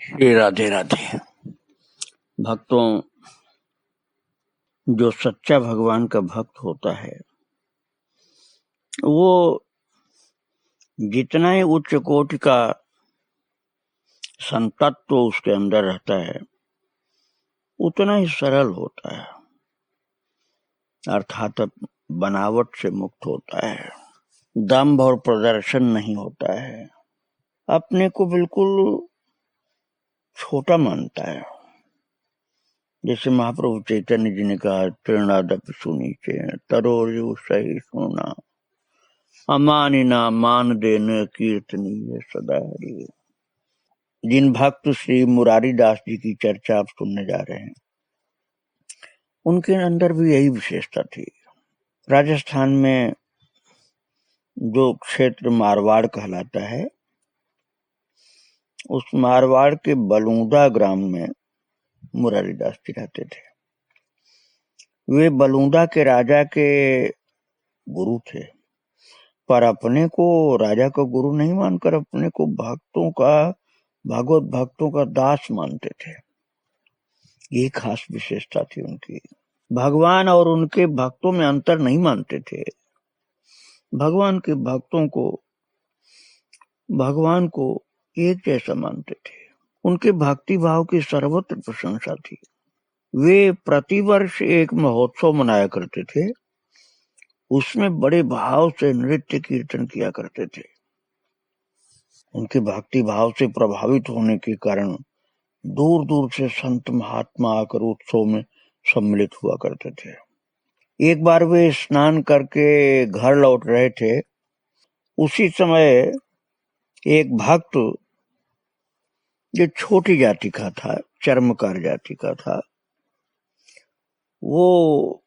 श्री राधे राधे। भक्तों, जो सच्चा भगवान का भक्त होता है वो जितना ही उच्च कोटि का संतत्व उसके अंदर रहता है उतना ही सरल होता है, अर्थात बनावट से मुक्त होता है, दंभ और प्रदर्शन नहीं होता है, अपने को बिल्कुल छोटा मानता है। जैसे महाप्रभु चैतन्य जी ने कहा, तृणादपि सुनीचे तरोरु सही सुना, अमानिना मान देने कीर्तनीय सदा हरि। जिन भक्त श्री मुरारी दास जी की चर्चा आप सुनने जा रहे हैं, उनके अंदर भी यही विशेषता थी। राजस्थान में जो क्षेत्र मारवाड़ कहलाता है, उस मारवाड़ के बलूंदा ग्राम में मुरारी दास जी रहते थे। वे बलूंदा के राजा के गुरु थे, पर अपने को राजा का गुरु नहीं मानकर अपने को भागवत भक्तों का दास मानते थे। ये खास विशेषता थी उनकी। भगवान और उनके भक्तों में अंतर नहीं मानते थे। भगवान के भक्तों को भगवान को एक जैसा मानते थे। उनके भक्ति भाव की सर्वत्र प्रशंसा थी। वे प्रतिवर्ष एक महोत्सव मनाया करते थे, उसमें बड़े भाव से नृत्य कीर्तन किया करते थे। उनके भक्ति भाव से प्रभावित होने के कारण दूर दूर से संत महात्मा आकर उत्सव में सम्मिलित हुआ करते थे। एक बार वे स्नान करके घर लौट रहे थे। उसी समय एक भक्त, जो छोटी जाति का था, चर्मकार जाति का था, वो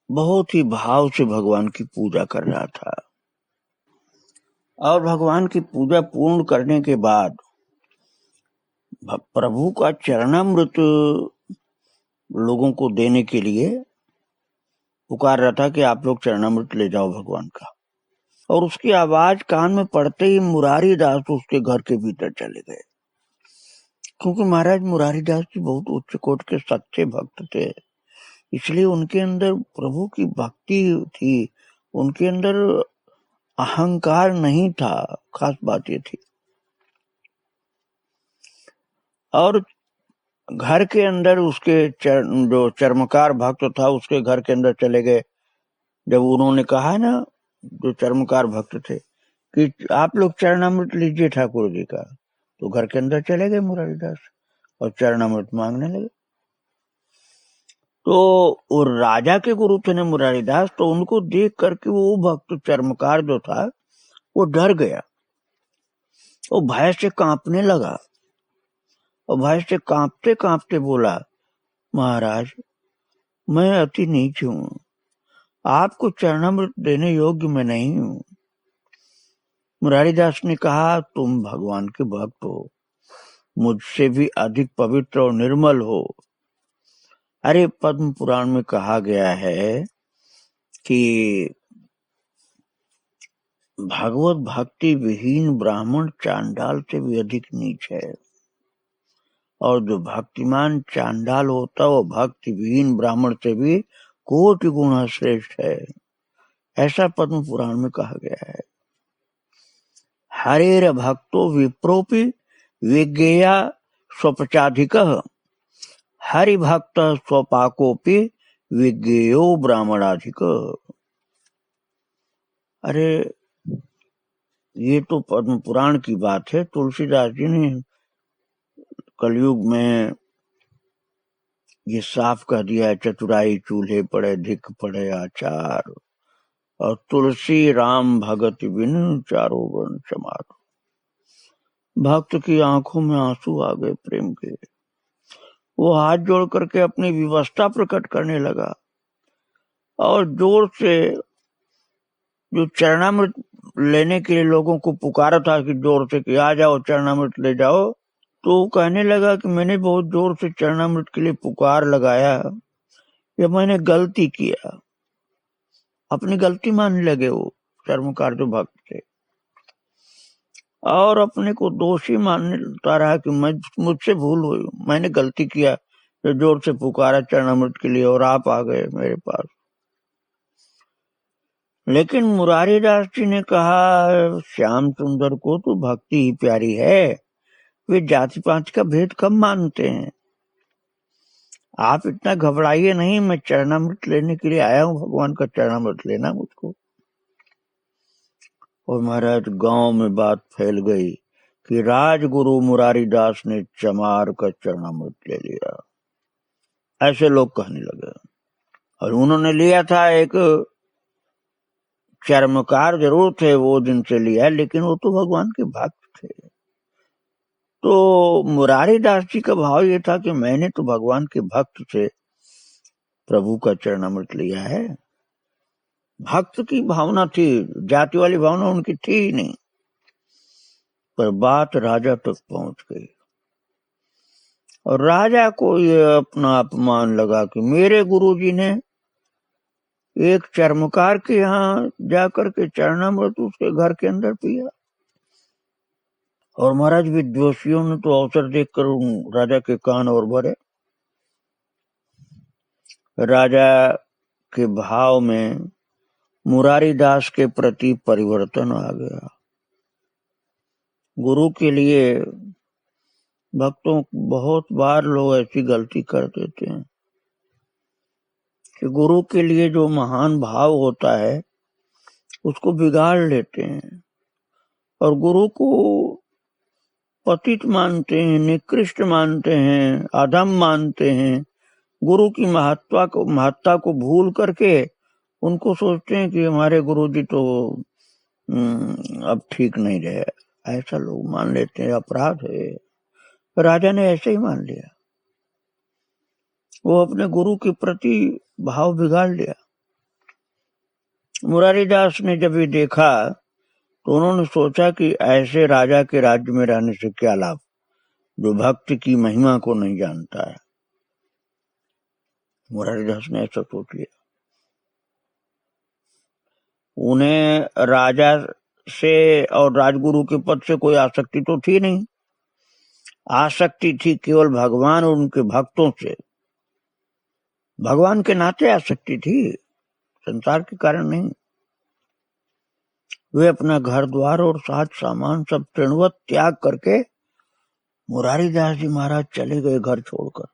बहुत ही भाव से भगवान की पूजा कर रहा था। और भगवान की पूजा पूर्ण करने के बाद प्रभु का चरणामृत लोगों को देने के लिए पुकार रहा था कि आप लोग चरणामृत ले जाओ भगवान का। और उसकी आवाज कान में पड़ते ही मुरारी दास उसके घर के भीतर चले गए, क्योंकि महाराज मुरारी दास जी बहुत उच्च कोट के सच्चे भक्त थे। इसलिए उनके अंदर प्रभु की भक्ति थी, उनके अंदर अहंकार नहीं था। खास बात ये थी। और घर के अंदर उसके जो चर्मकार भक्त था उसके घर के अंदर चले गए। जब उन्होंने कहा ना, जो चर्मकार भक्त थे, कि आप लोग चरणामृत लीजिए ठाकुर जी का, तो घर के अंदर चले गए मुरारीदास और चरणामृत मांगने लगे। तो वो राजा के गुरु थे ना मुरारीदास, तो उनको देख करके वो भक्त चर्मकार जो था वो डर गया, वो भय से कांपने लगा। और भय से कांपते कांपते बोला, महाराज मैं अति नीच हूँ, आपको चरणामृत देने योग्य मैं नहीं हूँ। मुरारीदास ने कहा, तुम भगवान के भक्त हो, मुझसे भी अधिक पवित्र और निर्मल हो। अरे पद्म पुराण में कहा गया है कि भगवत भक्ति विहीन ब्राह्मण चांडाल से भी अधिक नीच है, और जो भक्तिमान चांडाल होता है वो भक्ति विहीन ब्राह्मण से भी कोटि गुना श्रेष्ठ है। ऐसा पद्म पुराण में कहा गया है। हरेर भक्तो विप्रोपि विज्ञेया स्वपचाधिकः, हरि भक्त स्वपाकोपि विज्ञेयो ब्राह्मणाधिक। अरे ये तो पद्म पुराण की बात है। तुलसीदास जी ने कलयुग में ये साफ कह दिया है, चतुराई चूल्हे पड़े धिक पड़े आचार, और तुलसी राम भगत बिन चारों वर्ण समार। भक्त की आंखों में आंसू आ गए प्रेम के। वो हाथ जोड़ करके अपनी विवशता प्रकट करने लगा और जोर से जो चरणामृत लेने के लिए लोगों को पुकारा था कि जोर से कि आ जाओ चरणामृत ले जाओ, तो कहने लगा कि मैंने बहुत जोर से चरणामृत के लिए पुकार लगाया, ये मैंने गलती किया। अपनी गलती मानने लगे वो चर्मकार जो भक्त थे। और अपने को दोषी मानता रहा कि मुझसे भूल हुई, मैंने गलती किया, तो जोर से पुकारा चरणामृत के लिए और आप आ गए मेरे पास। लेकिन मुरारी दास जी ने कहा, श्याम सुंदर को तो भक्ति ही प्यारी है, वे जाति पाति का भेद कब मानते हैं। आप इतना घबराइए नहीं, मैं चरणामृत लेने के लिए आया हूँ, भगवान का चरणामृत लेना मुझको। और महाराज गांव में बात फैल गई कि राजगुरु मुरारी दास ने चमार का चरणामृत ले लिया। ऐसे लोग कहने लगे। और उन्होंने लिया था, एक चर्मकार जरूर थे वो जिनसे लिया, लेकिन वो तो भगवान के भक्त थे। तो मुरारी दास जी का भाव ये था कि मैंने तो भगवान के भक्त से प्रभु का चरणामृत लिया है। भक्त की भावना थी, जाति वाली भावना उनकी थी ही नहीं। पर बात राजा तक पहुंच गई और राजा को ये अपना अपमान लगा कि मेरे गुरुजी ने एक चर्मकार के यहाँ जाकर के चरणामृत उसके घर के अंदर पिया। और महाराज विद्वेषियों ने तो अवसर देखकर राजा के कान और भरे। राजा के भाव में मुरारी दास के प्रति परिवर्तन आ गया। गुरु के लिए भक्तों बहुत बार लोग ऐसी गलती कर देते हैं कि गुरु के लिए जो महान भाव होता है उसको बिगाड़ लेते हैं और गुरु को पतित मानते हैं, निकृष्ट मानते हैं, अधम मानते हैं। गुरु की महत्ता को भूल करके उनको सोचते हैं कि हमारे गुरुजी तो अब ठीक नहीं रहे। ऐसा लोग मान लेते हैं, अपराध है। राजा ने ऐसे ही मान लिया, वो अपने गुरु के प्रति भाव बिगाड़ लिया। मुरारी दास ने जब ये देखा तो उन्होंने सोचा कि ऐसे राजा के राज्य में रहने से क्या लाभ, जो भक्ति की महिमा को नहीं जानता है। मुरारी दास ने ऐसा सोच लिया। उन्हें राजा से और राजगुरु के पद से कोई आसक्ति तो थी नहीं। आसक्ति थी केवल भगवान और उनके भक्तों से। भगवान के नाते आसक्ति थी, संसार के कारण नहीं। वे अपना घर द्वार और साज सामान सब तृणवत त्याग करके मुरारी दास जी महाराज चले गए घर छोड़कर।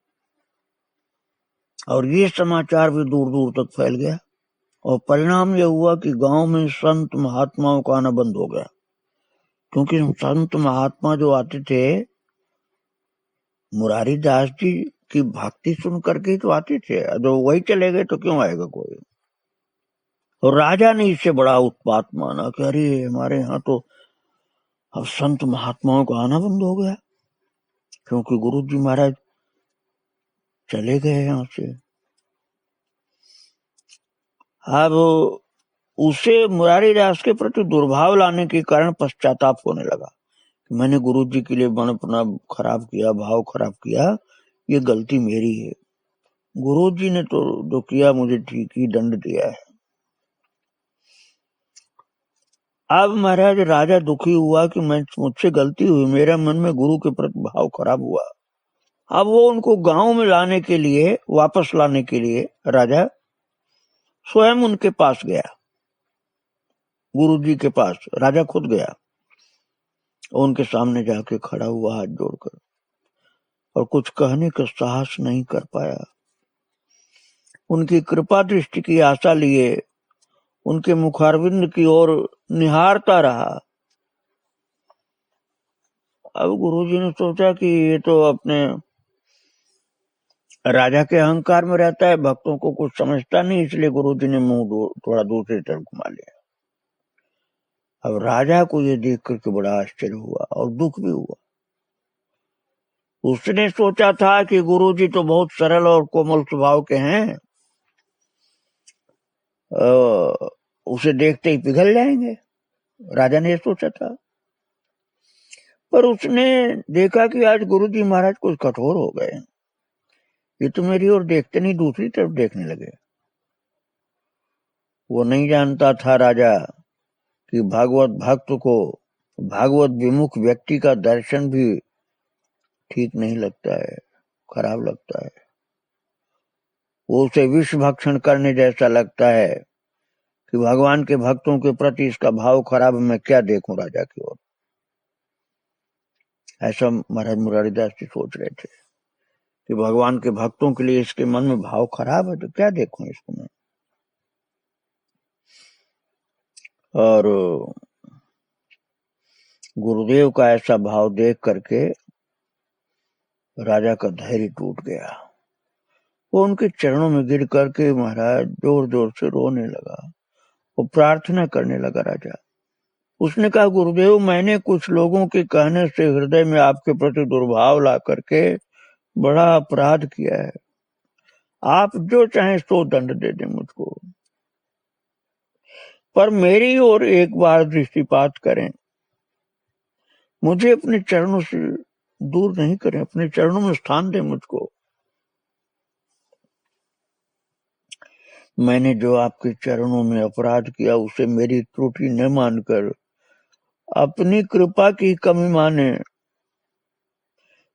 और ये समाचार भी दूर दूर तक फैल गया और परिणाम यह हुआ कि गांव में संत महात्माओं का आना बंद हो गया। क्योंकि संत महात्मा जो आते थे मुरारी दास जी की भक्ति सुन करके तो आते थे, जो वही चले गए तो क्यों आएगा कोई। और राजा ने इससे बड़ा उत्पात माना कि अरे हमारे यहाँ तो अब संत महात्माओं का आना बंद हो गया, क्योंकि गुरु जी महाराज चले गए यहाँ से। अब उसे मुरारी दास के प्रति दुर्भाव लाने के कारण पश्चाताप होने लगा कि मैंने गुरु जी के लिए मन अपना खराब किया, भाव खराब किया, ये गलती मेरी है। गुरु जी ने तो जो किया मुझे ठीक ही दंड दिया है। अब महाराज राजा दुखी हुआ कि मुझसे गलती हुई, मेरे मन में गुरु के प्रति भाव खराब हुआ। अब वो उनको गांव में लाने के लिए, वापस लाने के लिए राजा स्वयं उनके पास गया, गुरु जी के पास राजा खुद गया। उनके सामने जाके खड़ा हुआ हाथ जोड़कर और कुछ कहने का साहस नहीं कर पाया। उनकी कृपा दृष्टि की आशा लिए उनके मुखारविंद की ओर निहारता रहा। अब गुरुजी ने सोचा कि ये तो अपने राजा के अहंकार में रहता है, भक्तों को कुछ समझता नहीं, इसलिए गुरुजी ने मुंह थोड़ा दूसरी तरफ घुमा लिया। अब राजा को ये देख करके बड़ा आश्चर्य हुआ और दुख भी हुआ। उसने सोचा था कि गुरुजी तो बहुत सरल और कोमल स्वभाव के हैं, उसे देखते ही पिघल जाएंगे, राजा ने सोचा था। पर उसने देखा कि आज गुरुजी महाराज कुछ कठोर हो गए, ये तो मेरी ओर देखते नहीं दूसरी तरफ देखने लगे। वो नहीं जानता था राजा कि भागवत भक्त को भागवत विमुख व्यक्ति का दर्शन भी ठीक नहीं लगता है, खराब लगता है। वो उसे विष भक्षण करने जैसा लगता है कि भगवान के भक्तों के प्रति इसका भाव खराब, मैं क्या देखूं राजा की ओर। ऐसा महाराज मुरारीदास जी सोच रहे थे कि भगवान के भक्तों के लिए इसके मन में भाव खराब है तो क्या देखूं इसको मैं। और गुरुदेव का ऐसा भाव देख करके राजा का धैर्य टूट गया। वो उनके चरणों में गिर करके महाराज जोर जोर से रोने लगा। वो प्रार्थना करने लगा राजा। उसने कहा, गुरुदेव, मैंने कुछ लोगों के कहने से हृदय में आपके प्रति दुर्भाव ला करके बड़ा अपराध किया है। आप जो चाहें सो दंड दे दें मुझको, पर मेरी ओर एक बार दृष्टिपात करें। मुझे अपने चरणों से दूर नहीं करें, अपने चरणों में स्थान दें मुझको। मैंने जो आपके चरणों में अपराध किया उसे मेरी त्रुटि न मानकर अपनी कृपा की कमी माने,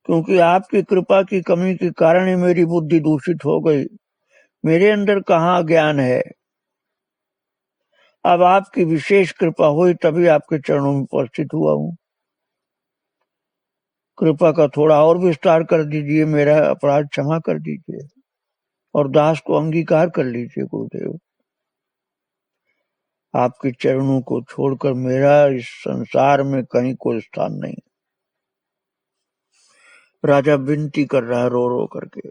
क्योंकि आपकी कृपा की कमी के कारण ही मेरी बुद्धि दूषित हो गई। मेरे अंदर कहाँ ज्ञान है। अब आपकी विशेष कृपा हुई तभी आपके चरणों में उपस्थित हुआ हूँ। कृपा का थोड़ा और विस्तार कर दीजिए, मेरा अपराध क्षमा कर दीजिए और दास को अंगीकार कर लीजिए। गुरुदेव, आपके चरणों को छोड़कर मेरा इस संसार में कहीं कोई स्थान नहीं। राजा विनती कर रहा है रो रो करके।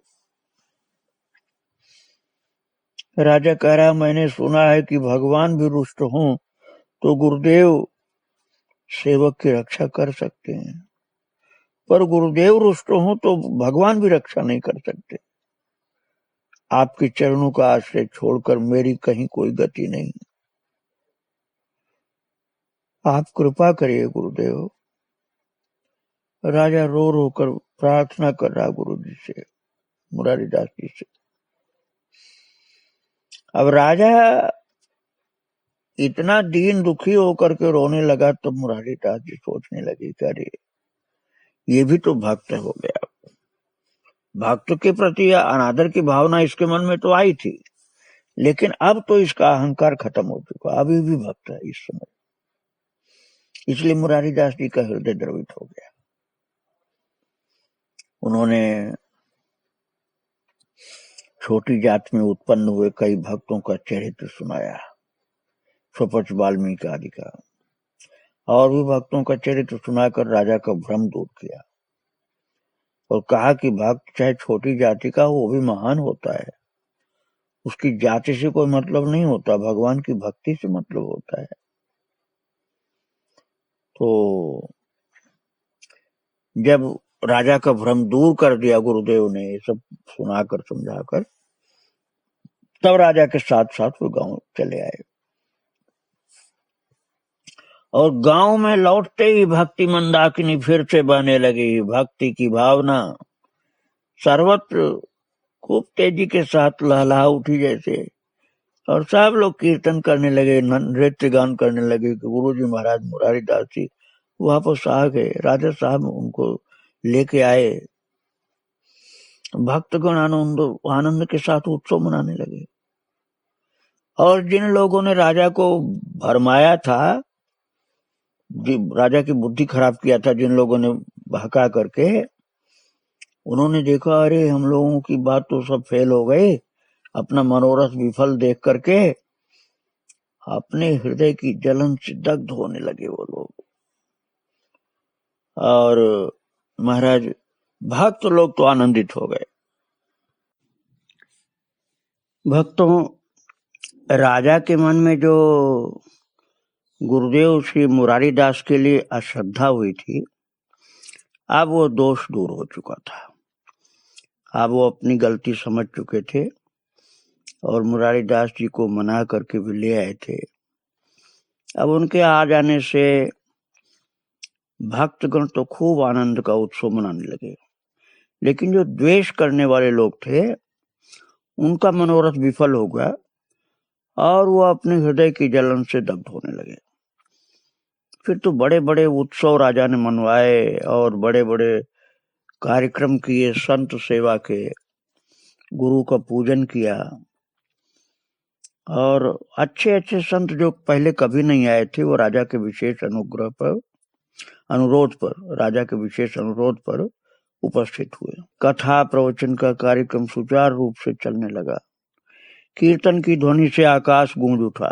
राजा कह रहा, मैंने सुना है कि भगवान भी रुष्ट हों तो गुरुदेव सेवक की रक्षा कर सकते हैं, पर गुरुदेव रुष्ट हों तो भगवान भी रक्षा नहीं कर सकते। आपके चरणों का आश्रय छोड़कर मेरी कहीं कोई गति नहीं। आप कृपा करिए गुरुदेव। राजा रो रो कर प्रार्थना कर रहा गुरु जी से, मुरारीदास जी से। अब राजा इतना दीन दुखी होकर के रोने लगा तो मुरारीदास जी सोचने लगे कि अरे ये भी तो भक्त हो गया। भक्त के प्रति अनादर की भावना इसके मन में तो आई थी, लेकिन अब तो इसका अहंकार खत्म हो चुका, अभी भी भक्त है इस समय। इसलिए मुरारीदास जी का हृदय द्रवित हो गया। उन्होंने छोटी जात में उत्पन्न हुए कई भक्तों का चरित्र सुनाया, स्वपच वाल्मीकि आदि का, और भी भक्तों का चरित्र सुनाकर राजा का भ्रम दूर किया और कहा कि भक्त चाहे छोटी जाति का हो वो भी महान होता है। उसकी जाति से कोई मतलब नहीं होता, भगवान की भक्ति से मतलब होता है। तो जब राजा का भ्रम दूर कर दिया गुरुदेव ने ये सब सुनाकर समझाकर, तब राजा के साथ साथ वो गांव चले आए। और गांव में लौटते ही भक्ति मंदाकिनी फिर से बहने लगी। भक्ति की भावना सर्वत्र खूब तेजी के साथ लहलहा उठी जैसे, और सब लोग कीर्तन करने लगे, नृत्य गान करने लगे कि गुरुजी महाराज मुरारीदास जी वापस आ गए। राजा साहब उनको लेके आए। भक्तगण आनंद के साथ उत्सव मनाने लगे। और जिन लोगों ने राजा को भरमाया था, राजा की बुद्धि खराब किया था, जिन लोगों ने बहका करके, उन्होंने देखा अरे हम लोगों की बात तो सब फेल हो गई। अपना मनोरथ विफल देख करके अपने हृदय की जलन से दग्ध होने लगे वो लोग। और महाराज भक्त लोग तो आनंदित हो गए। भक्तों, राजा के मन में जो गुरुदेव श्री मुरारीदास के लिए अश्रद्धा हुई थी, अब वो दोष दूर हो चुका था। अब वो अपनी गलती समझ चुके थे और मुरारीदास जी को मना करके भी ले आए थे। अब उनके आ जाने से भक्तगण तो खूब आनंद का उत्सव मनाने लगे, लेकिन जो द्वेष करने वाले लोग थे उनका मनोरथ विफल हो गया और वो अपने हृदय की जलन से दग्ध होने लगे। फिर तो बड़े बड़े उत्सव राजा ने मनवाए और बड़े बड़े कार्यक्रम किए, संत सेवा के, गुरु का पूजन किया। और अच्छे अच्छे संत जो पहले कभी नहीं आए थे वो राजा के विशेष राजा के विशेष अनुरोध पर उपस्थित हुए। कथा प्रवचन का कार्यक्रम सुचारू रूप से चलने लगा। कीर्तन की ध्वनि से आकाश गूंज उठा।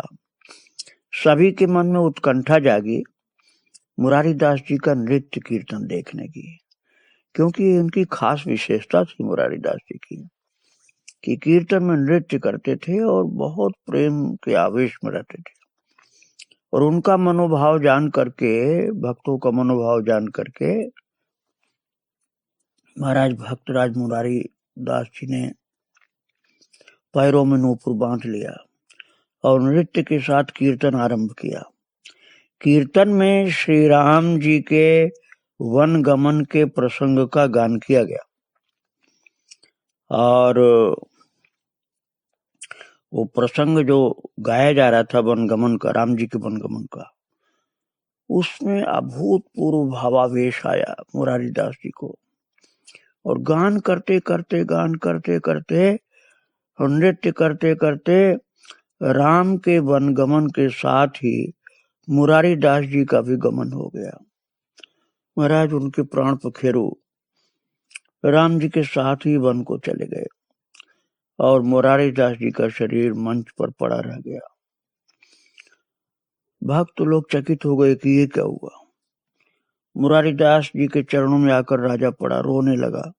सभी के मन में उत्कंठा जागी मुरारी दास जी का नृत्य कीर्तन देखने की, क्योंकि उनकी खास विशेषता थी मुरारी दास जी की कि कीर्तन में नृत्य करते थे और बहुत प्रेम के आवेश में रहते थे। और उनका मनोभाव जान करके, भक्तों का मनोभाव जान करके महाराज भक्तराज मुरारी दास जी ने पैरों में नूपुर बांध लिया और नृत्य के साथ कीर्तन आरंभ किया। कीर्तन में श्री राम जी के वन गमन के प्रसंग का गान किया गया और वो प्रसंग जो गाया जा रहा था वनगमन का, राम जी के वनगमन का, उसमें अभूतपूर्व भावावेश आया मुरारी दास जी को। और गान करते करते नृत्य करते करते राम के वनगमन के साथ ही मुरारी दास जी का भी गमन हो गया। महाराज उनके प्राण पखेरु राम जी के साथ ही वन को चले गए और मुरारी दास जी का शरीर मंच पर पड़ा रह गया। भक्त लोग चकित हो गए कि ये क्या हुआ। मुरारी दास जी के चरणों में आकर राजा पड़ा, रोने लगा।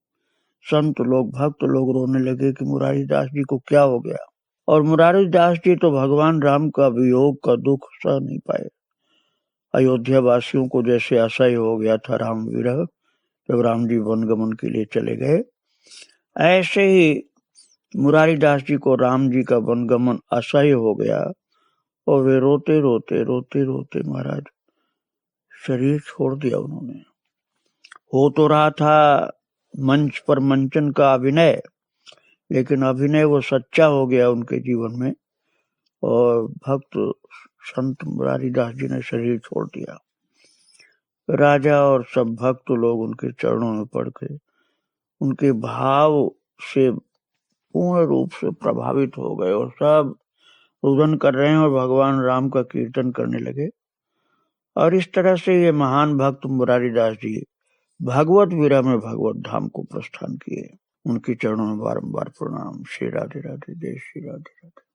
संत लोग, भक्त लोग रोने लगे कि मुरारी दास जी को क्या हो गया। और मुरारी दास जी तो भगवान राम का वियोग का दुख सह नहीं पाए। अयोध्या वासियों को जैसे असह्य हो गया था राम विरह जब राम जी वनगमन के लिए चले गए, ऐसे ही मुरारी दास जी को राम जी का वनगमन असह्य हो गया और वे रोते रोते महाराज शरीर छोड़ दिया उन्होंने। हो तो रहा था मंच पर मंचन का अभिनय, लेकिन अभिनय वो सच्चा हो गया उनके जीवन में और भक्त संत मुरारी दास जी ने शरीर छोड़ दिया। राजा और सब भक्त लोग उनके चरणों में पड़ के उनके भाव से पूर्ण रूप से प्रभावित हो गए और सब रुदन कर रहे हैं और भगवान राम का कीर्तन करने लगे। और इस तरह से ये महान भक्त मुरारी दास जी भगवत विरह में भगवत धाम को प्रस्थान किए। उनके चरणों में बारंबार प्रणाम। श्री राधे राधे, जय श्री राधे राधे।